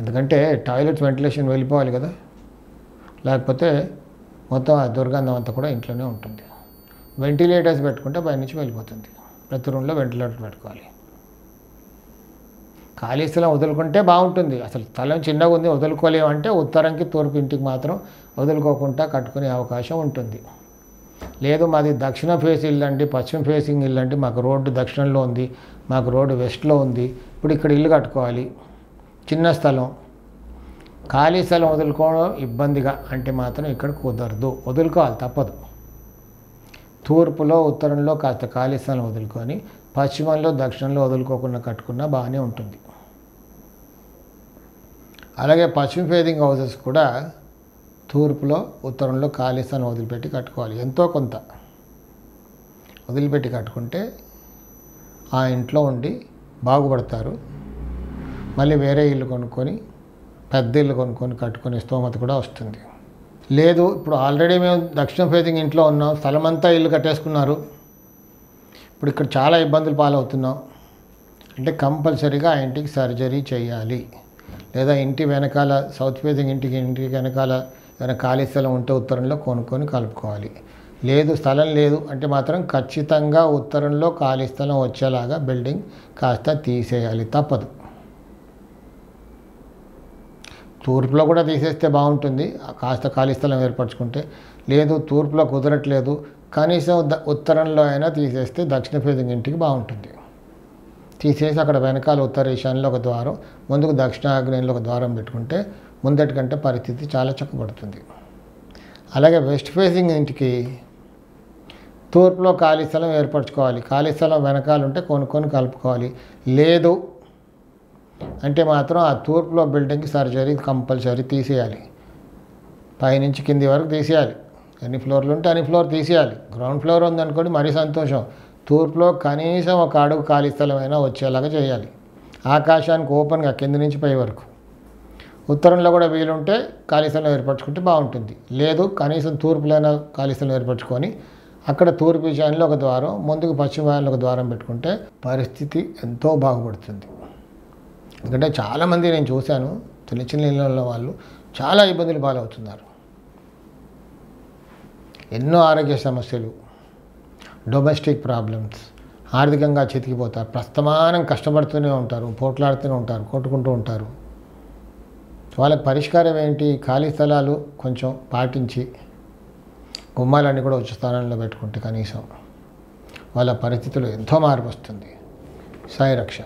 ఎందుకంటే toilet ventilation వెళ్ళిపోవాలి కదా, లేకపోతే మొత్తం ఆ దుర్గంధం అంతా కూడా ఇంట్లోనే ఉంటుంది. వెంటిలేటర్స్ పెట్టుకుంటే పై నుంచి వెళ్ళిపోతుంది. ప్రతి రూమ్లో వెంటిలేటర్ పెట్టుకోవాలి. ఖాళీ స్థలం వదులుకుంటే బాగుంటుంది. అసలు స్థలం చిన్నగా ఉంది వదులుకోలేమంటే ఉత్తరంకి తూర్పు ఇంటికి మాత్రం వదులుకోకుండా కట్టుకునే అవకాశం ఉంటుంది. లేదు మాది దక్షిణ ఫేస్ ఇల్లు అండి, పశ్చిమ ఫేసింగ్ ఇల్లు అండి, మాకు రోడ్డు దక్షిణంలో ఉంది, మాకు రోడ్డు వెస్ట్లో ఉంది, ఇప్పుడు ఇక్కడ ఇల్లు కట్టుకోవాలి, చిన్న స్థలం, ఖాళీ స్థలం వదులుకోవడం ఇబ్బందిగా అంటే మాత్రం ఇక్కడ కుదరదు, వదులుకోవాలి తప్పదు. తూర్పులో ఉత్తరంలో కాస్త ఖాళీ స్థలం వదులుకొని పశ్చిమంలో దక్షిణంలో వదులుకోకుండా కట్టుకున్నా బాగానే ఉంటుంది. అలాగే పశ్చిమ ఫేసింగ్ హౌసెస్ కూడా తూర్పులో ఉత్తరంలో ఖాళీ స్థలం వదిలిపెట్టి కట్టుకోవాలి. ఎంతో కొంత వదిలిపెట్టి కట్టుకుంటే ఆ ఇంట్లో ఉండి బాగుపడతారు. మళ్ళీ వేరే ఇల్లు కొనుక్కొని పెద్ద ఇల్లు కొనుక్కొని కట్టుకునే స్తోమత కూడా వస్తుంది. లేదు ఇప్పుడు ఆల్రెడీ మేము దక్షిణ ఫేసింగ్ ఇంట్లో ఉన్నాం, స్థలం అంతా ఇల్లు కట్టేసుకున్నారు, ఇప్పుడు ఇక్కడ చాలా ఇబ్బందులు పాలవుతున్నాం అంటే కంపల్సరీగా ఆ ఇంటికి సర్జరీ చేయాలి. లేదా ఇంటి వెనకాల సౌత్ ఫేసింగ్ ఇంటికి వెనకాల ఏదైనా ఖాళీ స్థలం ఉంటే ఉత్తరంలో కొనుక్కొని కలుపుకోవాలి. లేదు స్థలం లేదు అంటే మాత్రం ఖచ్చితంగా ఉత్తరంలో ఖాళీ స్థలం వచ్చేలాగా బిల్డింగ్ కాస్త తీసేయాలి, తప్పదు. తూర్పులో కూడా తీసేస్తే బాగుంటుంది, కాస్త ఖాళీ స్థలం ఏర్పరచుకుంటే. లేదు తూర్పులో కుదరట్లేదు, కనీసం ఉత్తరంలో అయినా తీసేస్తే దక్షిణ ఫేసింగ్ ఇంటికి బాగుంటుంది. తీసేసి అక్కడ వెనకాల ఉత్తర ఈశాన్యంలో ఒక ద్వారం, ముందుకు దక్షిణ ఆగ్నేయంలో ఒక ద్వారం పెట్టుకుంటే ముందటి కంటే పరిస్థితి చాలా చక్కబడుతుంది. అలాగే వెస్ట్ ఫేసింగ్ ఇంటికి తూర్పులో ఖాళీ స్థలం ఏర్పరచుకోవాలి. ఖాళీ స్థలం వెనకాల ఉంటే కొనుక్కొని కలుపుకోవాలి. లేదు అంటే మాత్రం ఆ తూర్పులో బిల్డింగ్కి సర్జరీ కంపల్సరీ తీసేయాలి. పైనుంచి కింది వరకు తీసేయాలి. ఎన్ని ఫ్లోర్లు ఉంటే అన్ని ఫ్లోర్ తీసేయాలి. గ్రౌండ్ ఫ్లోర్ ఉందనుకోండి మరీ సంతోషం. తూర్పులో కనీసం ఒక అడుగు ఖాళీ స్థలమైనా వచ్చేలాగా చేయాలి. ఆకాశానికి ఓపెన్గా కింది నుంచి పై వరకు. ఉత్తరంలో కూడా వీలుంటే ఖాళీ స్థలం ఏర్పరచుకుంటే బాగుంటుంది. లేదు కనీసం తూర్పులైనా ఖాళీ స్థలం ఏర్పరచుకొని అక్కడ తూర్పు ఈశాన్యంలో ఒక ద్వారం, ముందుకు పశ్చిమ వాయంలో ఒక ద్వారం పెట్టుకుంటే పరిస్థితి ఎంతో బాగుపడుతుంది. ఎందుకంటే చాలామంది నేను చూశాను, చిన్న ఇళ్ళలో వాళ్ళు చాలా ఇబ్బందులు పాలవుతున్నారు. ఎన్నో ఆరోగ్య సమస్యలు, డొమెస్టిక్ ప్రాబ్లమ్స్, ఆర్థికంగా చితికిపోతారు, ప్రస్తమానం కష్టపడుతూనే ఉంటారు, పోట్లాడుతూనే ఉంటారు, కొట్టుకుంటూ ఉంటారు. వాళ్ళకి పరిష్కారం ఏంటి? ఖాళీ స్థలాలు కొంచెం పాటించి గుమ్మాలన్నీ కూడా ఉచ్చ స్థానంలో పెట్టుకుంటే కనీసం వాళ్ళ పరిస్థితులు ఎంతో మార్పు వస్తుంది. సాయి రక్ష.